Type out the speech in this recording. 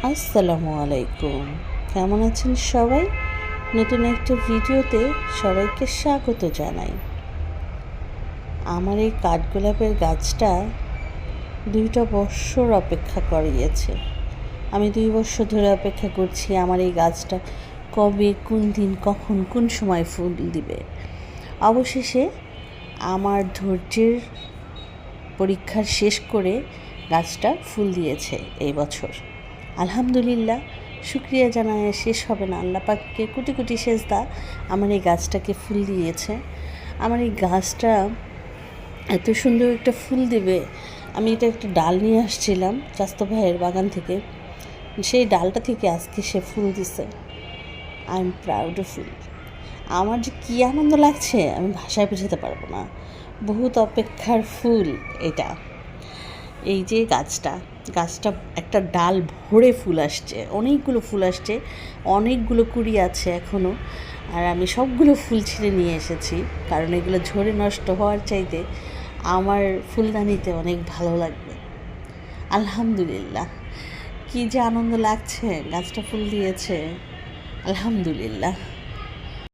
আসসালামু আলাইকুম। কেমন আছেন সবাই? নতুন একটা ভিডিওতে সবাইকে স্বাগত জানাই। আমার এই কাঠগোলাপের গাছটা 2টা বৎসর অপেক্ষা করিয়েছে। আমি 2 বৎসর ধরে অপেক্ষা করছি আমার এই গাছটা কবে, কোন দিন, কখন, কোন সময় ফুল দিবে। অবশেষে আমার ধৈর্যের পরীক্ষা শেষ করে গাছটা ফুল দিয়েছে এই বছর। আলহামদুলিল্লাহ, শুকরিয়া জানায় শেষ হবে না। আল্লাহ পাককে কোটি কোটি সেজদা, আমার এই গাছটাকে ফুল দিয়েছে। আমার এই গাছটা এত সুন্দর একটা ফুল দেবে, আমি এটা একটা ডাল নিয়ে আসছিলাম চাস্তো ভাইয়ের বাগান থেকে, সেই ডালটা থেকে আজকে সে ফুল দিছে। I am proud of it. আমার যে কী আনন্দ লাগছে আমি ভাষায় বোঝাতে পারবো না। বহুত অপেক্ষার ফুল এটা। এই যে গাছটা একটা ডাল ভরে ফুল আসছে, অনেকগুলো ফুল আসছে, অনেকগুলো কুড়ি আছে এখনও। আর আমি সবগুলো ফুল ছিঁড়ে নিয়ে এসেছি, কারণ এগুলো ঝরে নষ্ট হওয়ার চাইতে আমার ফুলদানিতে অনেক ভালো লাগবে। আলহামদুলিল্লাহ, কী যে আনন্দ লাগছে, গাছটা ফুল দিয়েছে। আলহামদুলিল্লাহ।